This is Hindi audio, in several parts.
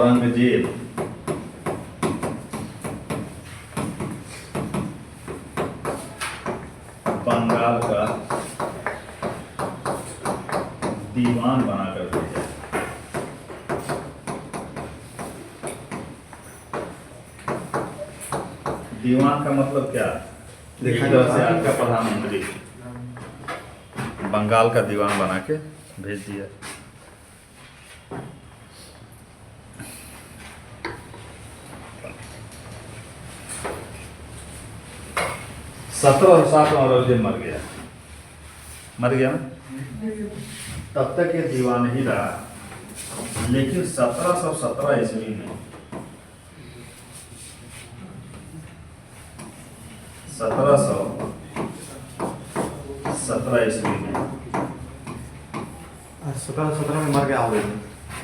औरंगजेब बंगाल का दीवान बनाकर भेजा। दीवान का मतलब क्या है? एक तरह से आपका प्रधानमंत्री बंगाल का दीवान बना के भेज दिया। सत्रह सात में औरंगजेब मर गया ना, तब तक ये दीवान ही रहा। लेकिन 1717 ईस्वी में 1717 ईस्वी में 1717 में मर गया औरंगजेब।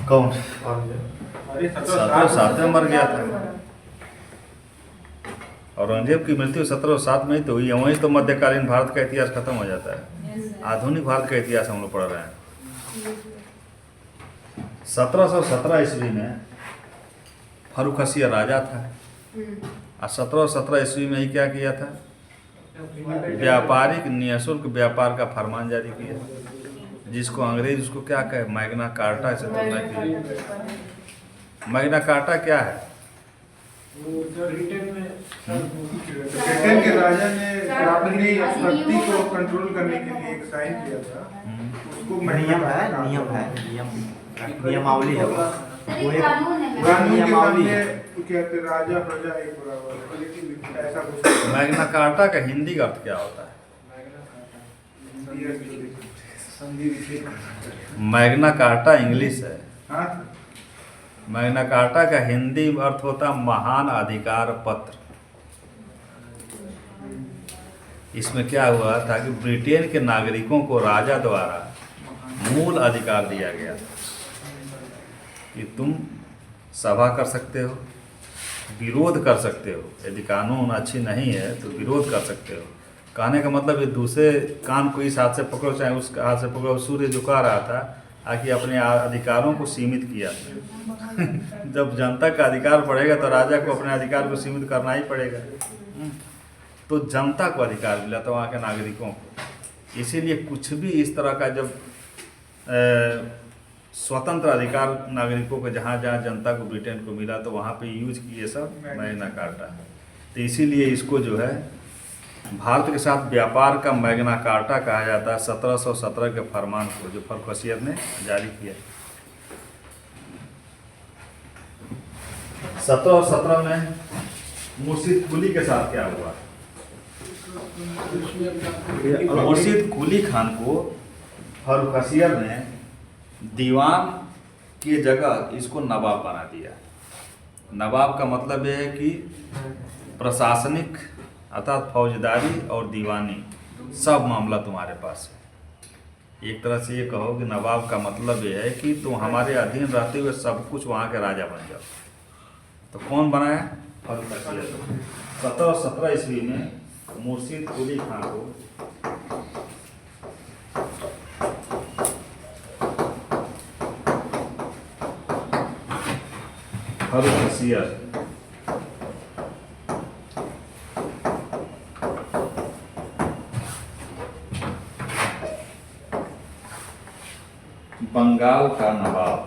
कौन? औरंगजेब 1707 में मर गया था। औरंगजेब की मृत्यु 1707 में ही तो हुई है। वहीं तो मध्यकालीन भारत का इतिहास खत्म हो जाता है। आधुनिक भारत का इतिहास हम लोग पढ़ रहे हैं। 1717 ईस्वी में फर्रुखासिया राजा था और 1717 ईस्वी में ही क्या किया था? व्यापारिक निःशुल्क व्यापार का फरमान जारी किया, जिसको अंग्रेज उसको क्या कहे, मैग्ना कार्टा से तुलना की। मैग्ना कार्टा क्या है? ब्रिटेन के राजा ने अपनी शक्ति को कंट्रोल करने के लिए एक साइन किया था। उसको नियमावली है वो एक कानून के सामने कहते राजा प्रजा एक बराबर, ऐसा कुछ। मैग्ना कार्टा का हिंदी का अर्थ क्या होता है? मैग्ना कार्टा इंग्लिश है। हाँ, मैग्ना कार्टा का हिंदी अर्थ होता महान अधिकार पत्र। इसमें क्या हुआ था कि ब्रिटेन के नागरिकों को राजा द्वारा मूल अधिकार दिया गया था कि तुम सभा कर सकते हो, विरोध कर सकते हो, यदि कानून अच्छी नहीं है तो विरोध कर सकते हो। कहने का मतलब ये दूसरे कान को इस हाथ से पकड़ो चाहे उस हाथ से पकड़ो। सूर्य झुका रहा था ताकि अपने अधिकारों को सीमित किया। जब जनता का अधिकार बढ़ेगा तो राजा को अपने अधिकार को सीमित करना ही पड़ेगा। तो जनता को अधिकार मिला था, वहाँ के नागरिकों को। इसीलिए कुछ भी इस तरह का जब स्वतंत्र अधिकार नागरिकों को जहाँ जहाँ जनता को ब्रिटेन को मिला तो वहाँ पे यूज किए सब मैग्ना कार्टा। तो इसीलिए इसको जो है भारत के साथ व्यापार का मैग्ना कार्टा कहा जाता है। 1717 के फरमान को जो फर्रुखासिया ने जारी किया। 1717 में मुर्शिद कुली के साथ क्या हुआ? मुर्शिद कुली खान को फर्रुखासिया ने दीवान की जगह इसको नवाब बना दिया। नवाब का मतलब यह है कि प्रशासनिक अर्थात फौजदारी और दीवानी सब मामला तुम्हारे पास है। एक तरह से ये कहो कि नवाब का मतलब ये है कि तुम हमारे अधीन रहते हुए सब कुछ वहाँ के राजा बन जाओ। तो कौन बनाया? फर्रुखासिया। 1717 ईस्वी में मुर्शिद कुली खान को फर्रुखासिया बंगाल का नवाब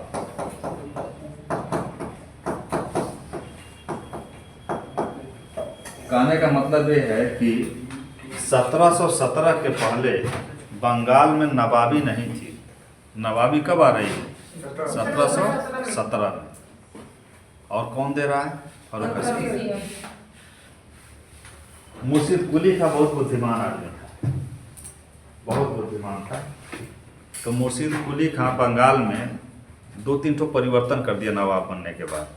कहने का मतलब ये है कि 1717 के पहले बंगाल में नवाबी नहीं थी। नवाबी कब आ रही है? 1717 में। और कौन दे रहा है? फर्रुखासिया। मुर्शिद कुली का बहुत बुद्धिमान आदमी था, बहुत बुद्धिमान था। तो मुर्शिद कुली खां बंगाल में 2-3 ठो परिवर्तन कर दिया नवाब बनने के बाद।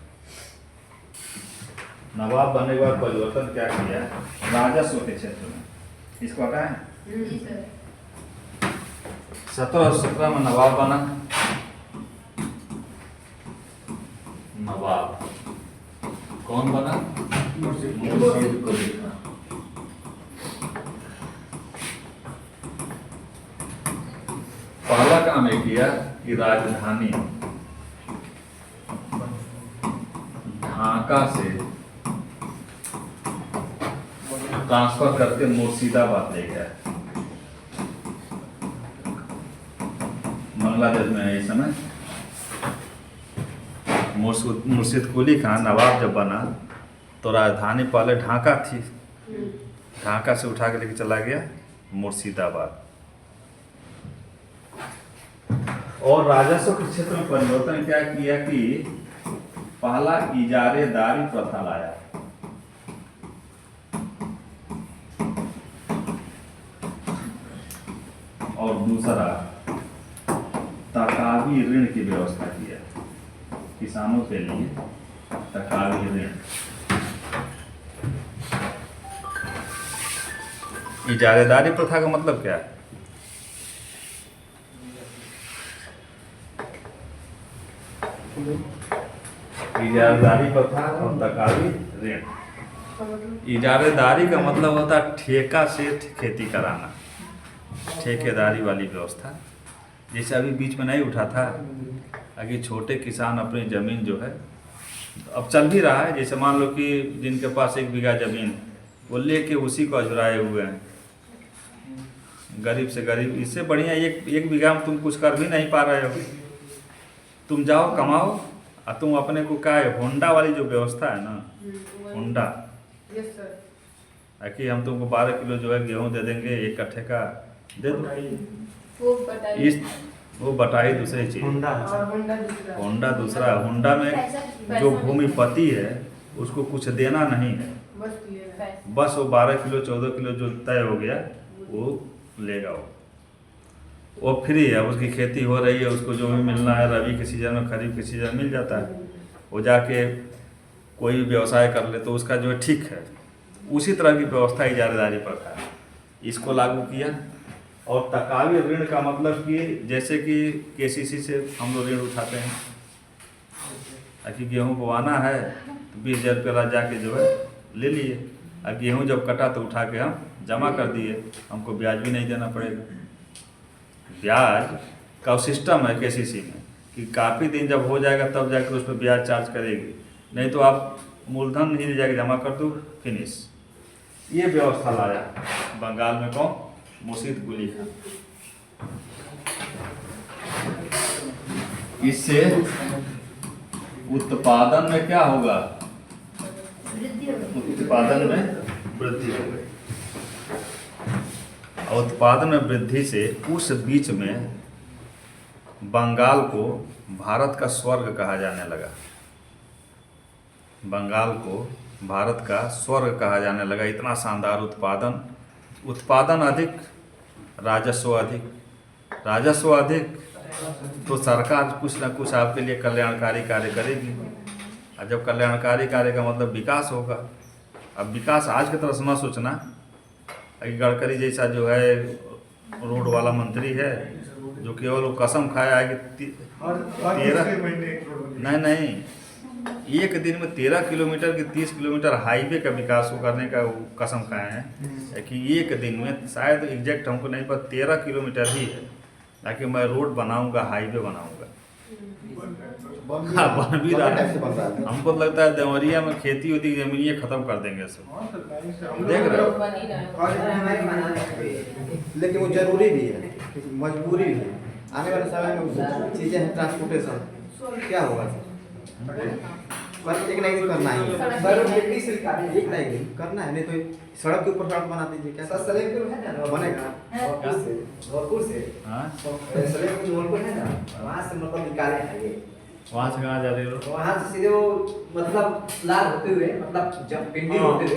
नवाब बनने के बाद परिवर्तन क्या किया? राजस्व के क्षेत्र में, इसको पता है? 1717 में नवाब बना। नवाब कौन बना? मुर्शिद कुली खां। पहला काम ये किया कि राजधानी ढाका से ट्रांसफर करके मुर्शिदाबाद ले गया। बांग्लादेश में है इस समय। मुर्शिद कुली खान नवाब जब बना तो राजधानी पहले ढाका थी, ढाका से उठा के लेके चला गया मुर्शिदाबाद। और राजस्व के क्षेत्र में परिवर्तन क्या किया कि पहला इजारेदारी प्रथा लाया। और दूसरा तकावी ऋण की व्यवस्था किया, किसानों के लिए तकावी ऋण। इजारेदारी प्रथा का मतलब क्या है? इजारेदारी प्रथा और तकावी ऋण। इजारेदारी का मतलब होता है ठेका से खेती कराना, ठेकेदारी वाली व्यवस्था। जैसे अभी बीच में नहीं उठा था कि छोटे किसान अपनी ज़मीन जो है, अब चल भी रहा है, जैसे मान लो कि जिनके पास 1 बीघा ज़मीन वो लेके उसी को अजुराए हुए हैं, गरीब से गरीब। इससे बढ़िया एक बीघा में तुम कुछ कर भी नहीं पा रहे हो, तुम जाओ कमाओ और तुम अपने को क्या है, होंडा वाली जो व्यवस्था है ना, होंडा कि हम तुमको 12 किलो जो है गेहूँ दे देंगे, 1 कट्ठे का दे दो। इस वो बटाई दूसरी चीज, होंडा दूसरा। होंडा में जो भूमिपति है उसको कुछ देना नहीं है, बस वो 12 किलो 14 किलो जो तय हो गया वो लेगा। वो फ्री है, उसकी खेती हो रही है, उसको जो भी मिलना है रबी के सीज़न में, खरीफ के सीज़न मिल जाता है। वो जाके कोई भी व्यवसाय कर ले तो उसका जो है ठीक है। उसी तरह की व्यवस्था इजारेदारी पर था, इसको लागू किया। और तकावी ऋण का मतलब कि जैसे कि केसीसी से हम लोग ऋण उठाते हैं कि गेहूँ बोआना है तो 20,000 रुपया जाके जो है ले लिए, और गेहूँ जब कटा तो उठा के हम जमा कर दिए, हमको ब्याज भी नहीं देना पड़ेगा। ब्याज का सिस्टम है केसीसी में कि काफ़ी दिन जब हो जाएगा तब जाकर उस पर ब्याज चार्ज करेगी, नहीं तो आप मूलधन ही ले जाके जमा कर दो, फिनिश। ये व्यवस्था लाया बंगाल में कौन? मुर्शिद कुली खान। इससे उत्पादन में क्या होगा? उत्पादन में वृद्धि होगी। और उत्पादन में वृद्धि से उस बीच में बंगाल को भारत का स्वर्ग कहा जाने लगा। बंगाल को भारत का स्वर्ग कहा जाने लगा। इतना शानदार उत्पादन अधिक, राजस्व अधिक। राजस्व अधिक तो सरकार कुछ ना कुछ आपके लिए कल्याणकारी कार्य करेगी, और जब कल्याणकारी कार्य का मतलब विकास होगा। अब विकास आज की तरह से न सोचना कि गडकरी जैसा जो है रोड वाला मंत्री है जो केवल वो कसम खाया है कि 13 नहीं, एक दिन में 13 किलोमीटर की 30 किलोमीटर हाईवे का विकास करने का वो कसम खाए हैं कि एक दिन में, शायद एग्जैक्ट हमको नहीं पता, 13 किलोमीटर ही है, ताकि मैं रोड बनाऊंगा, हाईवे बनाऊंगा। हाँ, बन भी रहा है। हमको लगता है देवरिया में खेती होती जमीन ये खत्म कर देंगे सब, देख रहे हो। लेकिन वो जरूरी भी है, मजबूरी भी है। आने वाले समय में चीजें हैं, ट्रांसपोर्टेशन क्या होगा, पर एक नहीं करना ही है, एक नहीं करना है, नहीं तो सड़क के ऊपर सड़क बना दीजिए। क्या बनेगा? भरपूर से है ना, वहाँ से मतलब निकाले हैं ये। वहाँ से कहाँ जा रहे हो? वहाँ से सीधे वो मतलब लाल होते हुए, मतलब जब पिंडी होते हुए,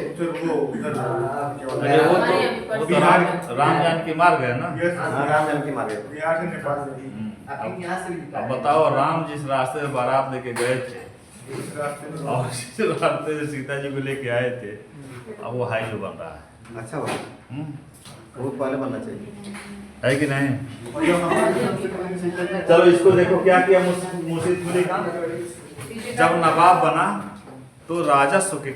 अरे वो तो राम जानकी मार्ग है ना। राम जानकी मार्ग है। बिहार से नेपाल से अब यहाँ से भी निकाले। अब बताओ, राम जिस रास्ते से बारात लेके गए थे इस रास्ते में और जिस रास्ते से सीता जी को लेके आए थे, अब वो हाईवे बन रहा है। अच्छा हुआ, बहुत पहले बनना चाहिए, है कि नहीं? चलो इसको देखो क्या किया मुर्शिद कुली खान। जब नवाब बना तो राजस्व के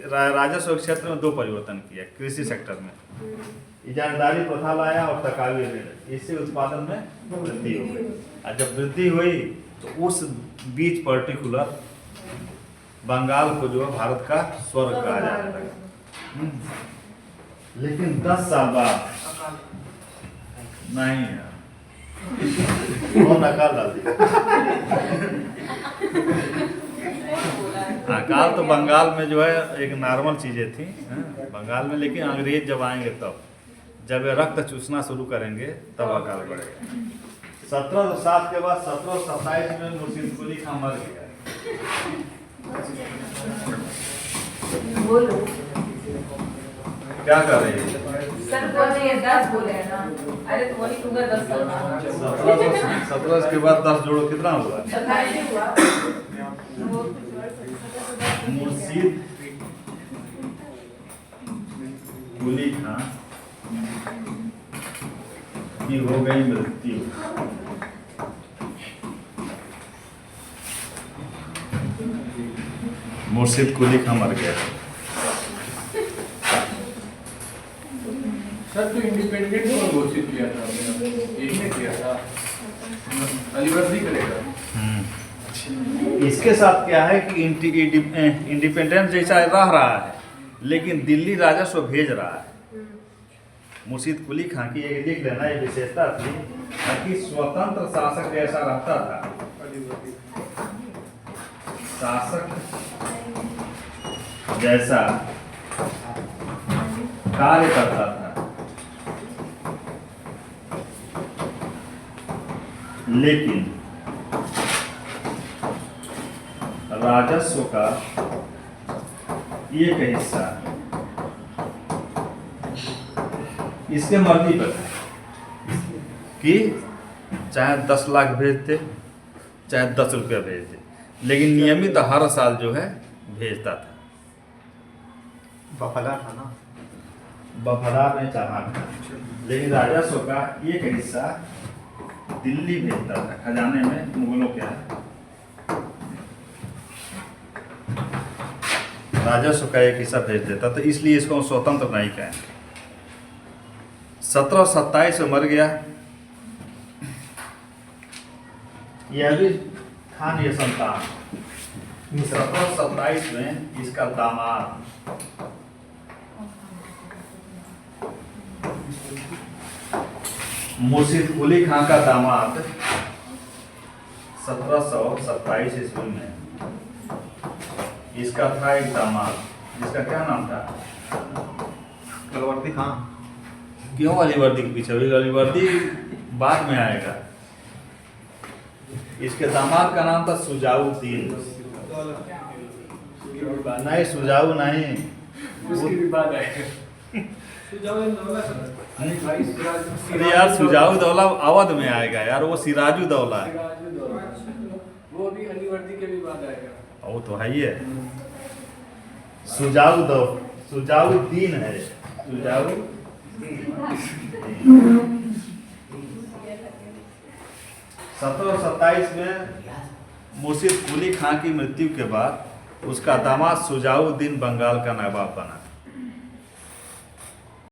राजस्व के क्षेत्र में 2 परिवर्तन किया। कृषि सेक्टर में इजारादारी प्रथा लाया और तकावी ऋण, इससे उत्पादन में वृद्धि हो गई। और जब वृद्धि हुई तो उस बीच पर्टिकुलर बंगाल को जो है भारत का स्वर्ग कहा जाने लगा। लेकिन 10 साल बाद नहीं यार, वो नकाल डाल दिया। अकाल तो बंगाल में जो है एक नॉर्मल चीजें थी बंगाल में, लेकिन अंग्रेज जब आएंगे तब जब ये रक्त चूसना शुरू करेंगे तब अकाल बढ़ेगा। 1707 के बाद 1727 में मुर्शिद कुली खां मर गया। बोलो क्या कर रही है? सर बोले 10 बोले हैं ना। अरे तो वही दूंगा 10 साल 17 के बाद 10 जोड़ो कितना हुआ? 27 हुआ। मुर्शिद कुली खां की हो गई मृत्यु। मुर्शिद कुली खां मर गया। सर तो इंडिपेंडेंट कौन घोषित किया था आपने? यही ने किया था, अलीवर्दी करेगा। इसके साथ क्या है कि इंडिपेंडेंस जैसा रह रहा है, लेकिन दिल्ली राजस्व भेज रहा है। मुर्शिद कुली खां की एक लिख लेना ये विशेषता थी कि स्वतंत्र शासक जैसा रहता था, शासक जैसा कार्य करता था, लेकिन राजस्व का एक हिस्सा इसके मर्जी पर है कि चाहे 10 लाख भेजते चाहे 10 रुपया भेजते, लेकिन नियमित हर साल जो है भेजता था। वफादार था ना। वफादार नहीं चाहा था, लेकिन राजस्व का एक हिस्सा दिल्ली भेजता था खजाने में। मुगलों क्या है राजस्व का एक हिस्सा भेज देता, तो इसलिए इसको स्वतंत्र नहीं कहेंगे। 1727 में मर गया। यह भी खान ये संतान 1727 में इसका दामाद मुर्शिद कुली खां का दामाद 1727 ईस्वी में इसका था एक दामाद जिसका क्या नाम था? अलीवर्दी खां। क्यों अलीवर्दी के पीछे? अलीवर्दी बाद में आएगा। इसके दामाद का नाम था सुजाउद्दीन। नहीं सुजाऊ नहीं, उसकी भी बात आएगा। अरे यार सुजाउद्दौला अवध में आएगा यार, वो सिराजुद्दौला है। वो भी अलीवर्दी के भी बाद आएगा। वो तो है ही है। सुजाउद्दीन है। 1727 में मुर्शिद कुली खां की मृत्यु के बाद उसका दामाद सुजाउद्दीन बंगाल का नवाब बना।